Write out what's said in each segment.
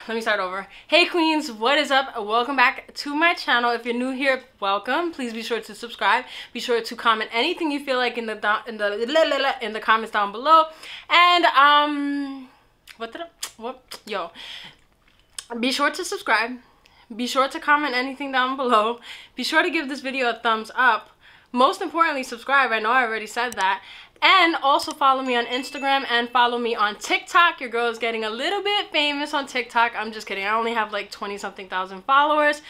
Let me start over. Hey queens, what is up? Welcome back to my channel. If you're new here, welcome. Please be sure to subscribe. Be sure to comment anything you feel like in the comments down below. And be sure to subscribe. Be sure to comment anything down below. Be sure to give this video a thumbs up. Most importantly, subscribe. I know I already said that. And also follow me on Instagram and follow me on TikTok. Your girl is getting a little bit famous on TikTok. I'm just kidding. I only have like 20-something thousand followers.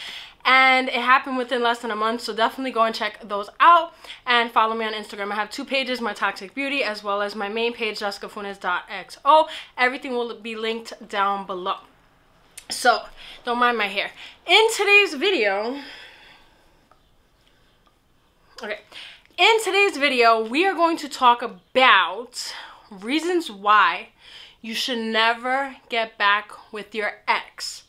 And it happened within less than a month. So definitely go and check those out. And follow me on Instagram. I have two pages, my Toxic Beauty, as well as my main page, jessicafunes.xo. Everything will be linked down below. So, don't mind my hair. In today's video... In today's video, we are going to talk about reasons why you should never get back with your ex.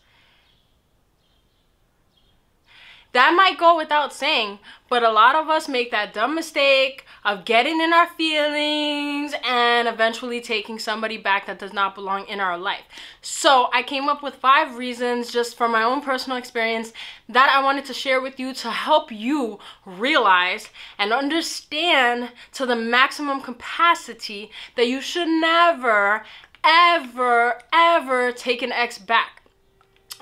That might go without saying, but a lot of us make that dumb mistake of getting in our feelings and eventually taking somebody back that does not belong in our life. So I came up with 5 reasons just from my own personal experience that I wanted to share with you to help you realize and understand to the maximum capacity that you should never, ever, ever take an ex back.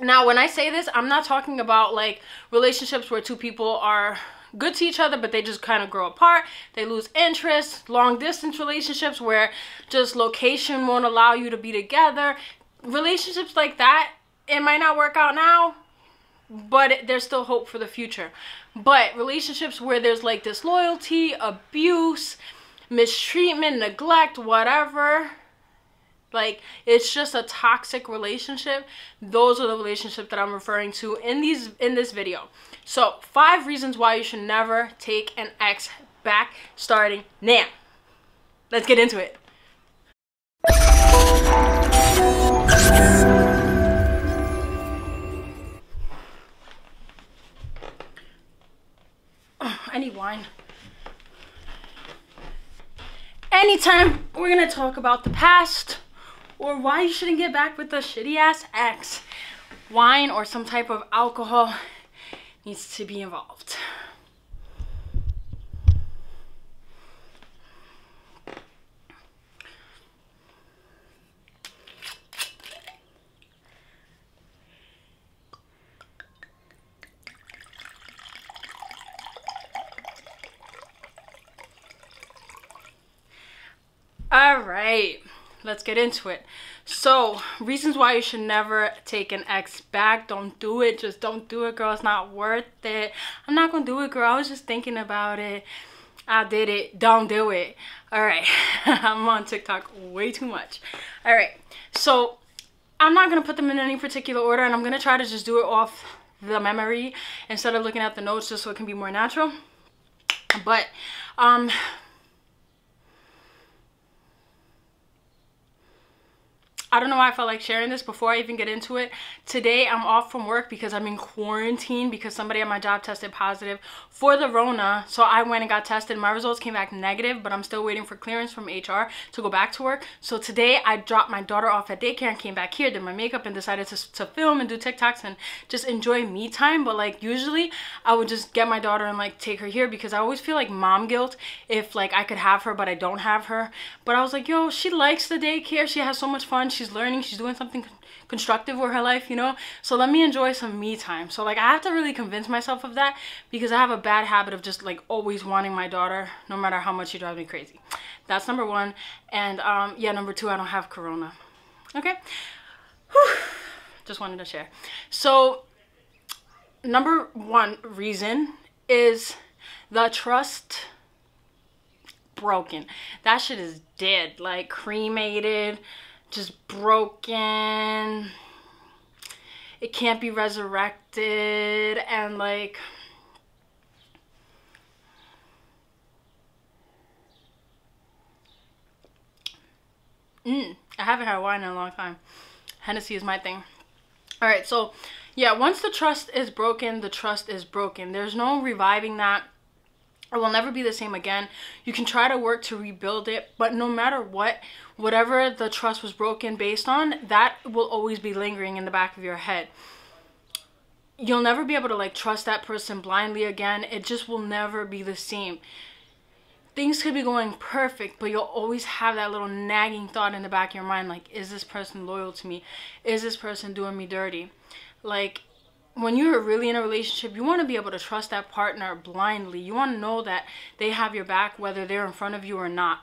Now, when I say this, I'm not talking about like relationships where two people are good to each other, but they just kind of grow apart. They lose interest. Long distance relationships where just location won't allow you to be together. Relationships like that, it might not work out now, but there's still hope for the future. But relationships where there's like disloyalty, abuse, mistreatment, neglect, whatever, like it's just a toxic relationship. Those are the relationships that I'm referring to in this video. So 5 reasons why you should never take an ex back, starting now. Let's get into it. Oh, I need wine. Anytime we're gonna talk about the past or why you shouldn't get back with the shitty ass ex, wine or some type of alcohol needs to be involved. All right, let's get into it. So, reasons why you should never take an ex back. Don't do it. Just don't do it, girl. It's not worth it. I'm not gonna do it, girl. I was just thinking about it. I did it. Don't do it. All right. I'm on TikTok way too much. All right. So, I'm not gonna put them in any particular order, and I'm gonna try to just do it off the memory instead of looking at the notes, just so it can be more natural. But, I don't know why I felt like sharing this before I even get into it. Today, I'm off from work because I'm in quarantine because somebody at my job tested positive for the Rona. So I went and got tested. My results came back negative, but I'm still waiting for clearance from HR to go back to work. So today, I dropped my daughter off at daycare and came back here, did my makeup, and decided to film and do TikToks and just enjoy me time. But like usually, I would just get my daughter and like take her here because I always feel like mom guilt if like I could have her, but I don't have her. But I was like, yo, she likes the daycare. She has so much fun. She's learning, she's doing something constructive with her life, you know, so let me enjoy some me time. So like I have to really convince myself of that because I have a bad habit of just like always wanting my daughter no matter how much she drives me crazy. That's number 1. And yeah, number 2, I don't have corona. Okay. Whew. Just wanted to share. So number 1 reason is the trust broken. That shit is dead, like cremated, just broken. It can't be resurrected. And like I haven't had wine in a long time. Hennessy is my thing. All right, so yeah, once the trust is broken, the trust is broken. There's no reviving that. It will never be the same again. You can try to work to rebuild it, but no matter what, whatever the trust was broken based on, that will always be lingering in the back of your head. You'll never be able to like trust that person blindly again. It just will never be the same. Things could be going perfect, but you'll always have that little nagging thought in the back of your mind, like, is this person loyal to me? Is this person doing me dirty? Like, when you're really in a relationship, you want to be able to trust that partner blindly. You want to know that they have your back, whether they're in front of you or not,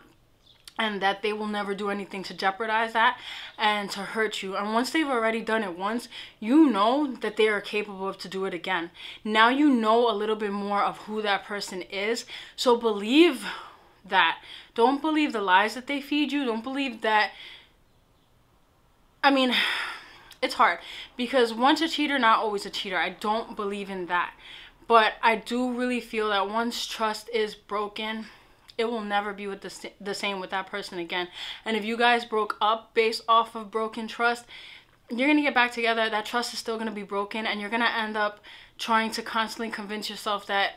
and that they will never do anything to jeopardize that and to hurt you. And once they've already done it once, you know that they are capable of to do it again. Now you know a little bit more of who that person is. So believe that. Don't believe the lies that they feed you. Don't believe that. I mean, it's hard because once a cheater, not always a cheater. I don't believe in that. But I do really feel that once trust is broken, it will never be with the same with that person again. And if you guys broke up based off of broken trust, you're going to get back together. That trust is still going to be broken, and you're going to end up trying to constantly convince yourself that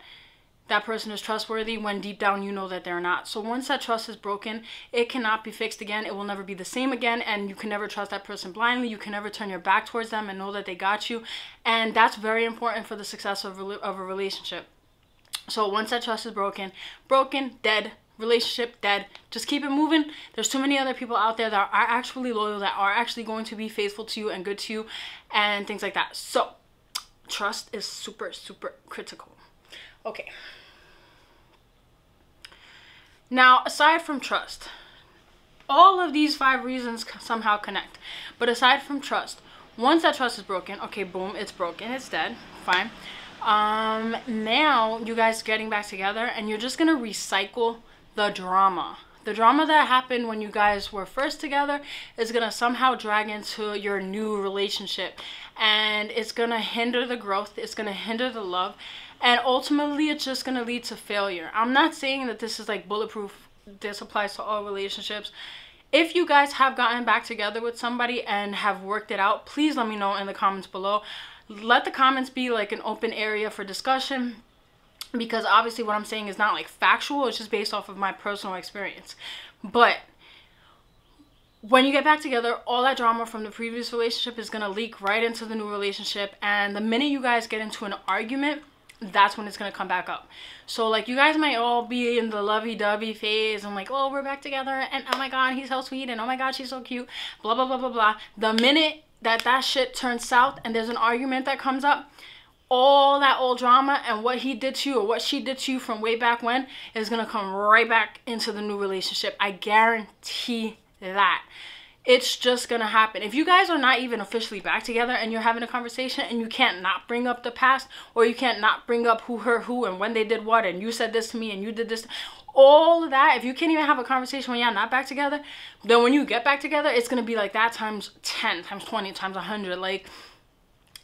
that person is trustworthy when deep down you know that they're not. So once that trust is broken, it cannot be fixed again. It will never be the same again, and you can never trust that person blindly. You can never turn your back towards them and know that they got you. And that's very important for the success of a relationship. So once that trust is broken, dead, relationship dead. Just keep it moving. There's too many other people out there that are actually loyal, that are actually going to be faithful to you and good to you and things like that. So trust is super, super critical. Okay. Now, aside from trust, all of these 5 reasons somehow connect. But aside from trust, once that trust is broken, okay, boom, it's broken, it's dead, fine. Now you guys getting back together, and you're just gonna recycle the drama. The drama that happened when you guys were first together is gonna somehow drag into your new relationship, and it's gonna hinder the growth, it's gonna hinder the love, and ultimately it's just gonna lead to failure. I'm not saying that this is like bulletproof. This applies to all relationships. If you guys have gotten back together with somebody and have worked it out, please let me know in the comments below. Let the comments be like an open area for discussion, because obviously what I'm saying is not like factual, it's just based off of my personal experience. But when you get back together, all that drama from the previous relationship is gonna leak right into the new relationship, and the minute you guys get into an argument, that's when it's gonna come back up. So like, you guys might all be in the lovey-dovey phase and like, oh, we're back together, and oh my god, he's so sweet, and oh my god, she's so cute, blah blah blah blah blah. The minute that shit turns south and there's an argument that comes up, all that old drama and what he did to you or what she did to you from way back when is gonna come right back into the new relationship. I guarantee that. It's just gonna happen. If you guys are not even officially back together and you're having a conversation and you can't not bring up the past, or you can't not bring up who hurt who and when they did what, and you said this to me and you did this, all of that, if you can't even have a conversation when you're not back together, then when you get back together, it's gonna be like that times 10, times 20, times 100. Like,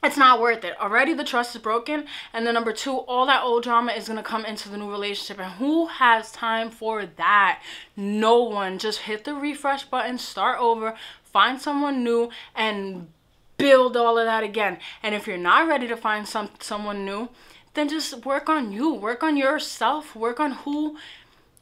it's not worth it. Already the trust is broken, and then number 2, all that old drama is gonna come into the new relationship, and who has time for that? No one. Just hit the refresh button, start over, find someone new, and build all of that again. And if you're not ready to find someone new, then just work on you, work on yourself, work on who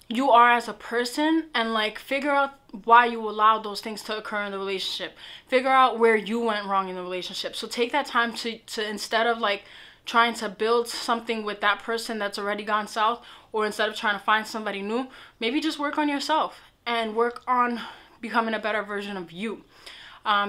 you are as a person, and like figure out why you allowed those things to occur in the relationship. Figure out where you went wrong in the relationship. So take that time to instead of like trying to build something with that person that's already gone south, or instead of trying to find somebody new, maybe just work on yourself and work on becoming a better version of you.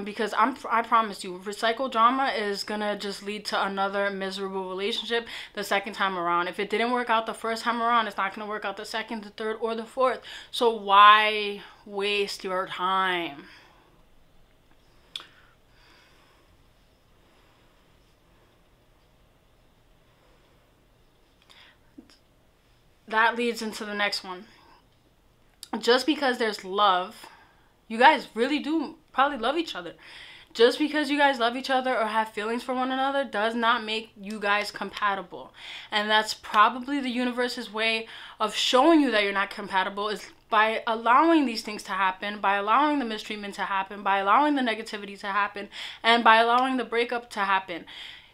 Because I promise you, recycled drama is gonna just lead to another miserable relationship the second time around. If it didn't work out the first time around, it's not gonna work out the second, the third, or the fourth. So why waste your time? That leads into the next one. Just because there's love, you guys really do probably love each other. Just because you guys love each other or have feelings for one another does not make you guys compatible. And that's probably the universe's way of showing you that you're not compatible, is by allowing these things to happen, by allowing the mistreatment to happen, by allowing the negativity to happen, and by allowing the breakup to happen.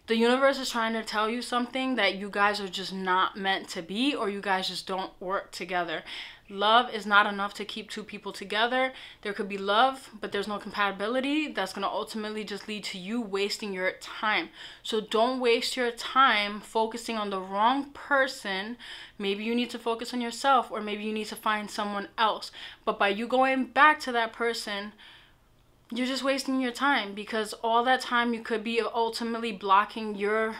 The universe is trying to tell you something, that you guys are just not meant to be, or you guys just don't work together. Love is not enough to keep two people together. There could be love, but there's no compatibility. That's going to ultimately just lead to you wasting your time. So don't waste your time focusing on the wrong person. Maybe you need to focus on yourself, or maybe you need to find someone else. But by you going back to that person, you're just wasting your time, because all that time you could be ultimately blocking your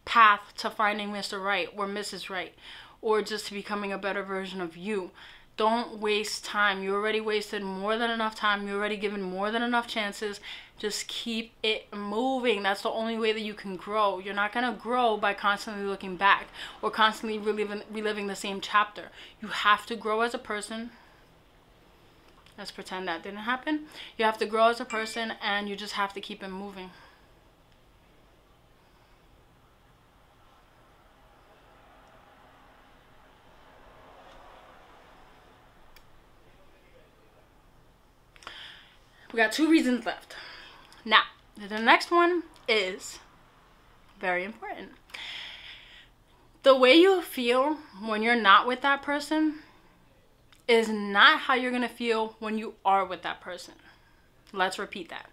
path to finding Mr. Right or Mrs. Right, or just to becoming a better version of you. Don't waste time. You already wasted more than enough time. You already given more than enough chances. Just keep it moving. That's the only way that you can grow. You're not going to grow by constantly looking back or constantly reliving the same chapter. You have to grow as a person. Let's pretend that didn't happen. You have to grow as a person, and you just have to keep it moving. We got 2 reasons left. Now, the next one is very important. The way you feel when you're not with that person is not how you're going to feel when you are with that person. Let's repeat that.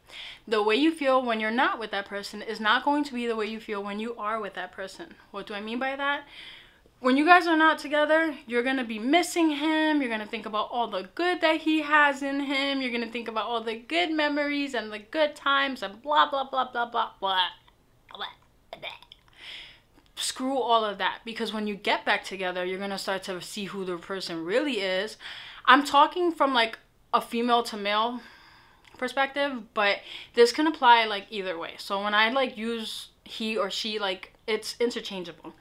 The way you feel when you're not with that person is not going to be the way you feel when you are with that person. What do I mean by that? When you guys are not together, you're going to be missing him. You're going to think about all the good that he has in him. You're going to think about all the good memories and the good times and blah, blah, blah, blah, blah, blah, blah, blah. Screw all of that, because when you get back together, you're going to start to see who the person really is. I'm talking from like a female to male perspective, but this can apply like either way. So when I like use he or she, like it's interchangeable.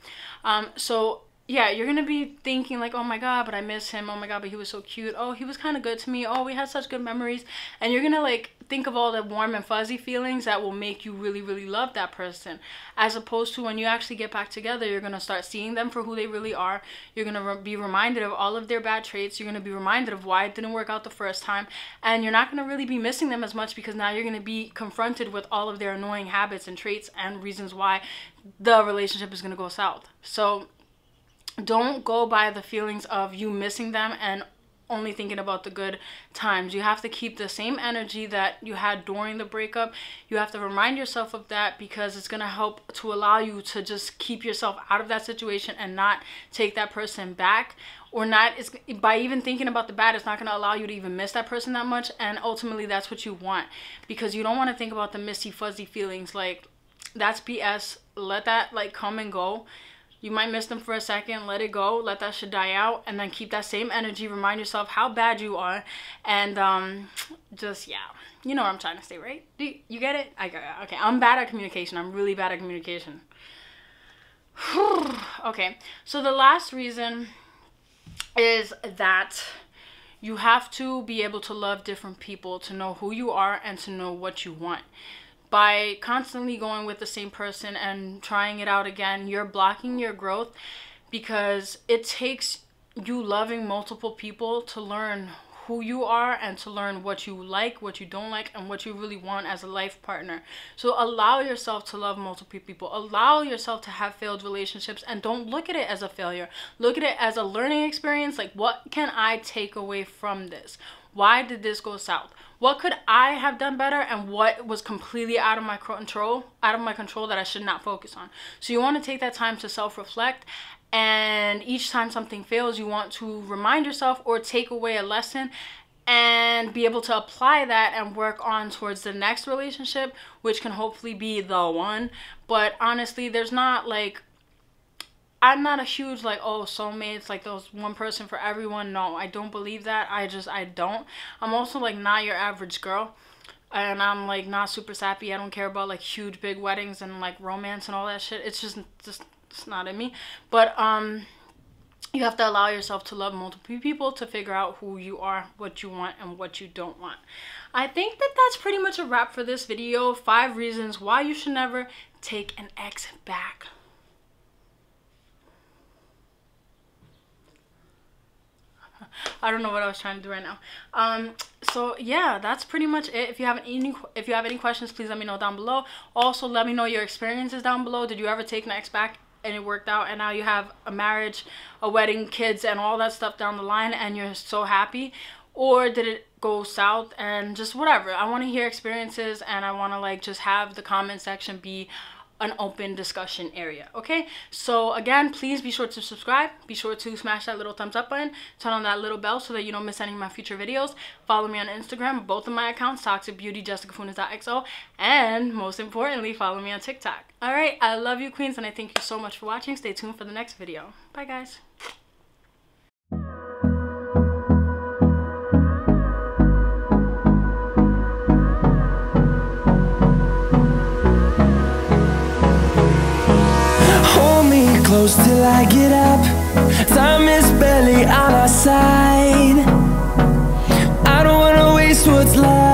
So yeah, you're gonna be thinking like, oh my god, but I miss him. Oh my god, but he was so cute. Oh, he was kind of good to me. Oh, we had such good memories. And you're gonna like think of all the warm and fuzzy feelings that will make you really, really love that person. As opposed to when you actually get back together, you're gonna start seeing them for who they really are. You're gonna be reminded of all of their bad traits. You're gonna be reminded of why it didn't work out the first time. And you're not gonna really be missing them as much, because now you're gonna be confronted with all of their annoying habits and traits and reasons why the relationship is gonna go south. So don't go by the feelings of you missing them and only thinking about the good times. You have to keep the same energy that you had during the breakup. You have to remind yourself of that, because it's going to help to allow you to just keep yourself out of that situation and not take that person back. Or not, it's, by even thinking about the bad, it's not going to allow you to even miss that person that much. And ultimately that's what you want, because you don't want to think about the messy fuzzy feelings. Like, that's BS. Let that like come and go. You might miss them for a second, let it go, let that shit die out, and then keep that same energy. Remind yourself how bad you are, and just, yeah, you know what I'm trying to say, right? Do you get it? I got it. Okay, I'm bad at communication. I'm really bad at communication. Okay, so the last reason is that you have to be able to love different people, to know who you are and to know what you want. By constantly going with the same person and trying it out again, you're blocking your growth, because it takes you loving multiple people to learn who you are and to learn what you like, what you don't like, and what you really want as a life partner. So allow yourself to love multiple people. Allow yourself to have failed relationships, and don't look at it as a failure. Look at it as a learning experience. Like, what can I take away from this? Why did this go south? What could I have done better, and what was completely out of my control that I should not focus on? So you want to take that time to self-reflect, and each time something fails, you want to remind yourself or take away a lesson and be able to apply that and work on towards the next relationship, which can hopefully be the one. But honestly, there's not like, I'm not a huge like, oh, soulmates, like those one person for everyone. No, I don't believe that. I don't. I'm also like not your average girl, and I'm like not super sappy. I don't care about like huge big weddings and like romance and all that shit. It's just it's not in me. But you have to allow yourself to love multiple people to figure out who you are, what you want, and what you don't want. I think that that's pretty much a wrap for this video. 5 reasons why you should never take an ex back. I don't know what I was trying to do right now. So yeah, that's pretty much it. If you have any questions, please let me know down below. Also, let me know your experiences down below. Did you ever take an ex back and it worked out, and now you have a marriage, a wedding, kids, and all that stuff down the line, and you're so happy? Or did it go south and just whatever? I want to hear experiences, and I want to like just have the comment section be an open discussion area. Okay, so again, please be sure to subscribe, be sure to smash that little thumbs up button, turn on that little bell so that you don't miss any of my future videos. Follow me on Instagram, both of my accounts, Toxic Beauty, JessicaFunes.xo, and most importantly, follow me on TikTok. All right, I love you, queens, and I thank you so much for watching. Stay tuned for the next video. Bye, guys. Close till I get up. Time is barely on our side. I don't wanna waste what's left.